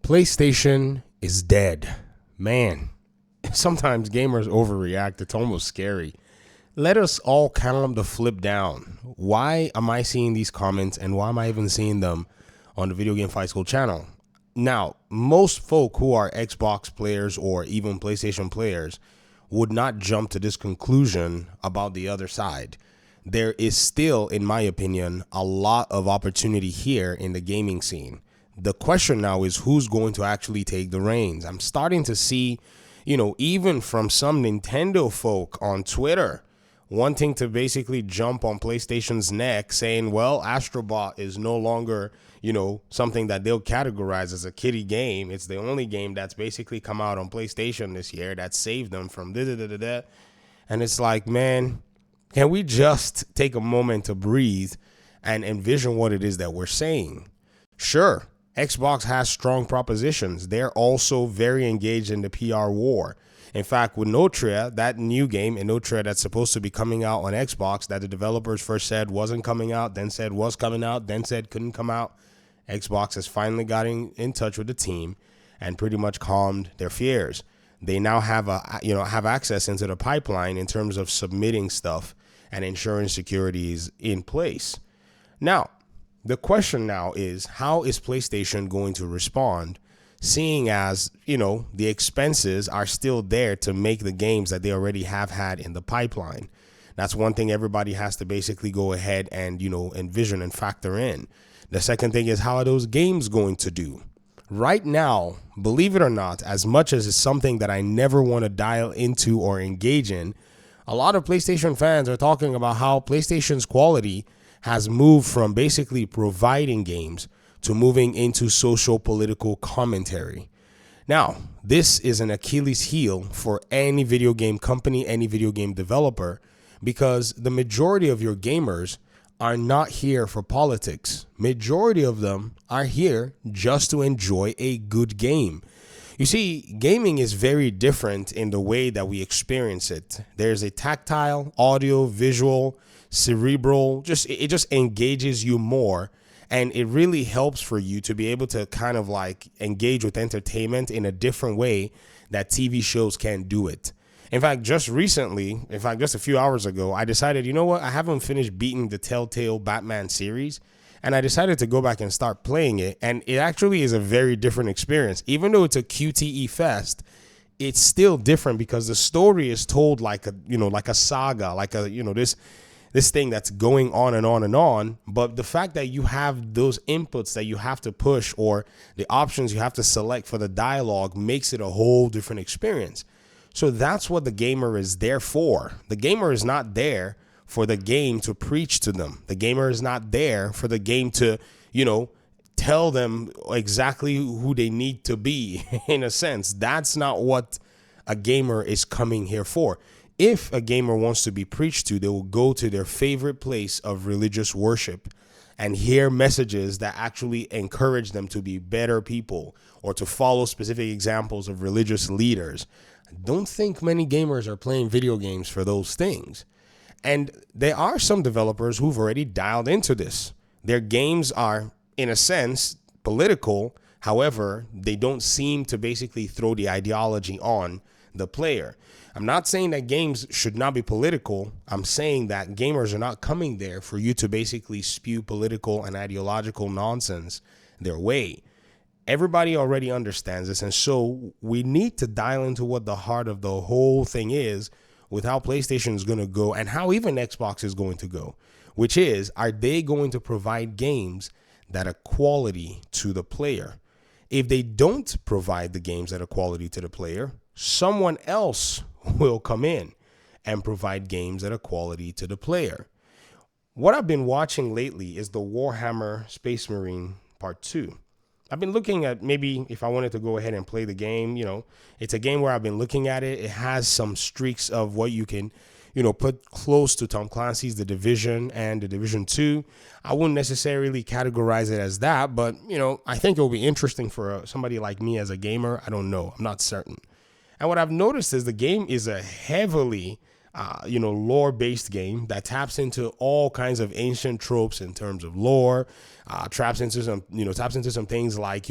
PlayStation is dead. Man, sometimes gamers overreact. It's almost scary. Let us all calm the flip down. Why am I seeing these comments and why am I even seeing them on the Video Game Fight School channel? Now, most folk who are Xbox players or even PlayStation players would not jump to this conclusion about the other side. There is still, in my opinion, a lot of opportunity here in the gaming scene. The question now is who's going to actually take the reins. I'm starting to see, even from some Nintendo folk on Twitter wanting to basically jump on PlayStation's neck saying, well, Astrobot is no longer, something that they'll categorize as a kiddie game. It's the only game that's basically come out on PlayStation this year that saved them from da-da-da-da-da. And it's like, man, can we just take a moment to breathe and envision what it is that we're saying? Sure, Xbox has strong propositions. They're also very engaged in the PR war. In fact, with Notria, that new game in Notria that's supposed to be coming out on Xbox that the developers first said wasn't coming out, then said was coming out, then said couldn't come out, Xbox has finally gotten in touch with the team and pretty much calmed their fears. They now have have access into the pipeline in terms of submitting stuff and ensuring security is in place. Now, the question now is, how is PlayStation going to respond, seeing as, the expenses are still there to make the games that they already have had in the pipeline? That's one thing everybody has to basically go ahead and, envision and factor in. The second thing is, how are those games going to do? Right now, believe it or not, as much as it's something that I never want to dial into or engage in, a lot of PlayStation fans are talking about how PlayStation's quality has moved from basically providing games to moving into social political commentary. Now, this is an Achilles heel for any video game company, any video game developer, because the majority of your gamers are not here for politics. Majority of them are here just to enjoy a good game. You see, gaming is very different in the way that we experience it. There's a tactile, audio, visual, cerebral, it just engages you more. And it really helps for you to be able to kind of like engage with entertainment in a different way that TV shows can't do it. In fact, just a few hours ago, I decided, I haven't finished beating the Telltale Batman series. And I decided to go back and start playing it. And it actually is a very different experience. Even though it's a QTE fest, it's still different because the story is told like a saga, like this thing that's going on and on and on. But the fact that you have those inputs that you have to push or the options you have to select for the dialogue makes it a whole different experience. So that's what the gamer is there for. The gamer is not there for the game to preach to them. The gamer is not there for the game to, tell them exactly who they need to be, in a sense. That's not what a gamer is coming here for. If a gamer wants to be preached to, they will go to their favorite place of religious worship and hear messages that actually encourage them to be better people or to follow specific examples of religious leaders. I don't think many gamers are playing video games for those things. And there are some developers who've already dialed into this. Their games are, in a sense, political. However, they don't seem to basically throw the ideology on the player. I'm not saying that games should not be political. I'm saying that gamers are not coming there for you to basically spew political and ideological nonsense their way. Everybody already understands this. And so we need to dial into what the heart of the whole thing is, with how PlayStation is going to go and how even Xbox is going to go, which is, are they going to provide games that are quality to the player? If they don't provide the games that are quality to the player, someone else will come in and provide games that are quality to the player. What I've been watching lately is the Warhammer Space Marine Part 2. I've been looking at maybe if I wanted to go ahead and play the game, it's a game where I've been looking at it. It has some streaks of what you can, put close to Tom Clancy's The Division and The Division 2. I wouldn't necessarily categorize it as that, but, I think it'll be interesting for somebody like me as a gamer. I don't know. I'm not certain. And what I've noticed is the game is a heavily lore-based game that taps into all kinds of ancient tropes in terms of lore, taps into some things like,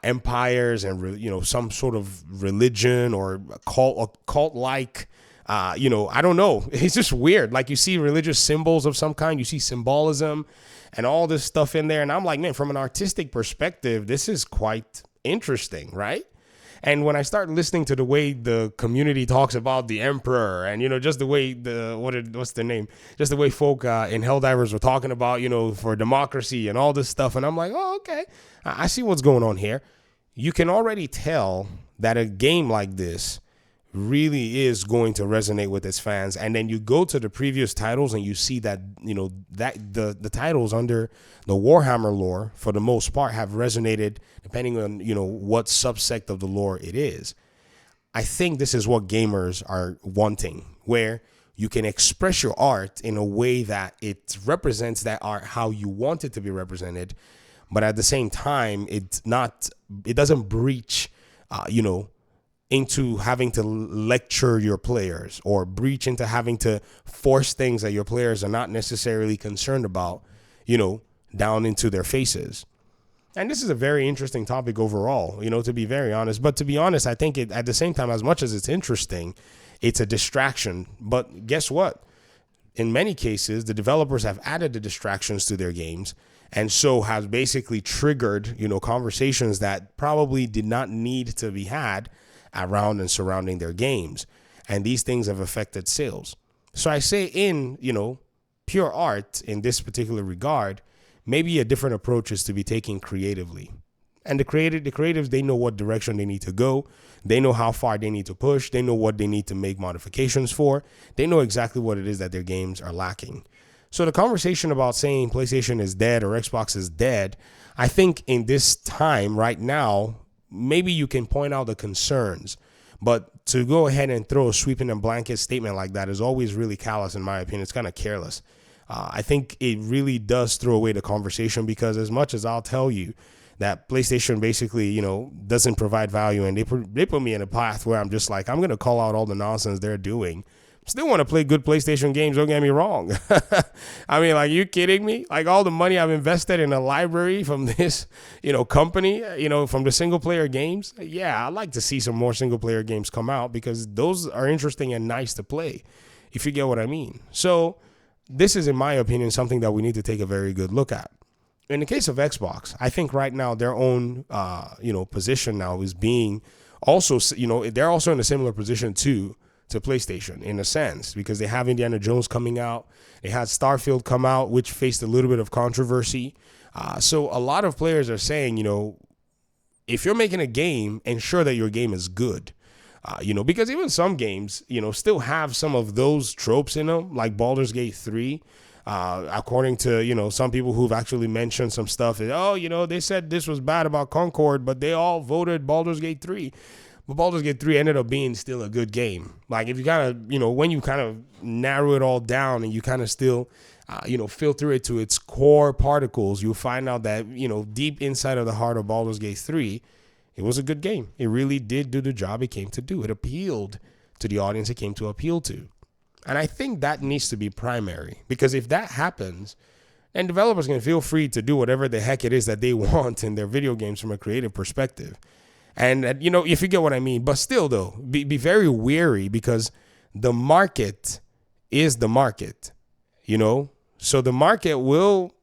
empires and some sort of religion or cult like. I don't know. It's just weird. Like you see religious symbols of some kind, you see symbolism and all this stuff in there. And I'm like, man, from an artistic perspective, this is quite interesting, right? And when I start listening to the way the community talks about the emperor and, just the way what's the name? Just the way folk in Helldivers were talking about, for democracy and all this stuff. And I'm like, oh, okay, I see what's going on here. You can already tell that a game like this really is going to resonate with its fans. And then you go to the previous titles and you see that, that the titles under the Warhammer lore, for the most part, have resonated depending on, what subsect of the lore it is. I think this is what gamers are wanting, where you can express your art in a way that it represents that art how you want it to be represented. But at the same time, it doesn't breach, into having to lecture your players or breach into having to force things that your players are not necessarily concerned about, down into their faces. And this is a very interesting topic overall, to be very honest. But to be honest, I think at the same time, as much as it's interesting, it's a distraction. But guess what? In many cases, the developers have added the distractions to their games and so has basically triggered, conversations that probably did not need to be had around and surrounding their games. And these things have affected sales. So I say in, pure art in this particular regard, maybe a different approach is to be taken creatively. And the creatives, they know what direction they need to go. They know how far they need to push. They know what they need to make modifications for. They know exactly what it is that their games are lacking. So the conversation about saying PlayStation is dead or Xbox is dead, I think in this time right now, maybe you can point out the concerns, but to go ahead and throw a sweeping and blanket statement like that is always really callous, in my opinion. It's kind of careless. I think it really does throw away the conversation, because as much as I'll tell you that PlayStation basically, doesn't provide value, and they put me in a path where I'm just like, I'm going to call out all the nonsense they're doing. Still want to play good PlayStation games, don't get me wrong. I mean, like, you kidding me? Like, all the money I've invested in a library from this, company, from the single player games. Yeah, I'd like to see some more single player games come out, because those are interesting and nice to play, if you get what I mean. So this is, in my opinion, something that we need to take a very good look at. In the case of Xbox, I think right now their own, position now is being also, they're also in a similar position to PlayStation in a sense, because they have Indiana Jones coming out. They had Starfield come out, which faced a little bit of controversy. So a lot of players are saying, if you're making a game, ensure that your game is good. Because even some games, still have some of those tropes in them, like Baldur's Gate 3. According to, some people who've actually mentioned some stuff. They said this was bad about Concord, but they all voted Baldur's Gate 3. But Baldur's Gate 3 ended up being still a good game. Like, if you kind of, when you kind of narrow it all down and you kind of still, filter it to its core particles, you'll find out that, deep inside of the heart of Baldur's Gate 3, it was a good game. It really did do the job it came to do. It appealed to the audience it came to appeal to. And I think that needs to be primary, because if that happens, then developers can feel free to do whatever the heck it is that they want in their video games from a creative perspective. And, if you get what I mean. But still, though, be very wary, because the market is the market, So the market will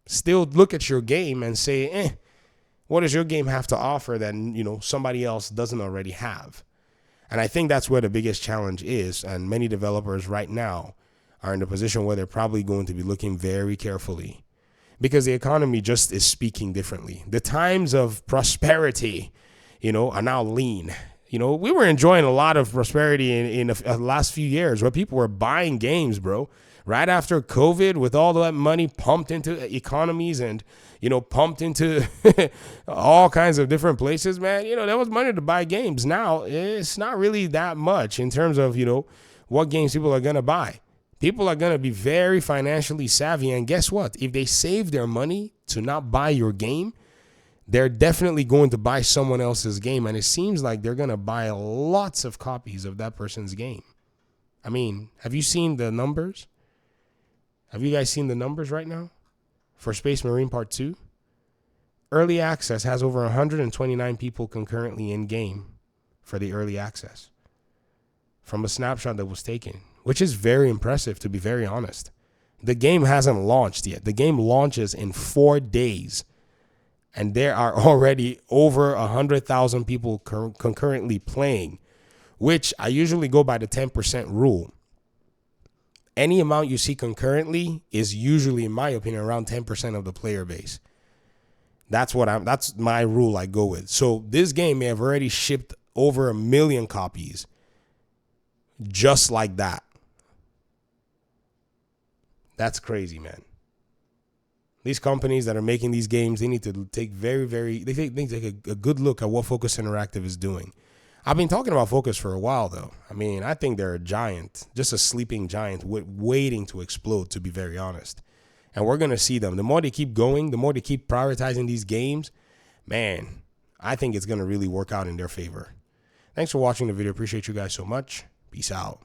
still look at your game and say, what does your game have to offer that, somebody else doesn't already have? And I think that's where the biggest challenge is. And many developers right now are in a position where they're probably going to be looking very carefully, because the economy just is speaking differently. The times of prosperity, are now lean. We were enjoying a lot of prosperity in the last few years, where people were buying games, bro. Right after COVID, with all that money pumped into economies and, pumped into all kinds of different places, man, there was money to buy games. Now, it's not really that much in terms of, what games people are going to buy. People are going to be very financially savvy. And guess what? If they save their money to not buy your game, they're definitely going to buy someone else's game. And it seems like they're going to buy lots of copies of that person's game. I mean, have you seen the numbers? Have you guys seen the numbers right now for Space Marine Part 2? Early access has over 129 people concurrently in game for the early access from a snapshot that was taken, which is very impressive, to be very honest. The game hasn't launched yet. The game launches in 4 days, and there are already over 100,000 people concurrently playing, which I usually go by the 10% rule. Any amount you see concurrently is usually, in my opinion, around 10% of the player base. That's my rule I go with. So this game may have already shipped over 1 million copies just like that. That's crazy, man. These companies that are making these games, they need to take a good look at what Focus Interactive is doing. I've been talking about Focus for a while, though. I mean, I think they're a giant, just a sleeping giant waiting to explode, to be very honest. And we're going to see them. The more they keep going, the more they keep prioritizing these games, man, I think it's going to really work out in their favor. Thanks for watching the video. Appreciate you guys so much. Peace out.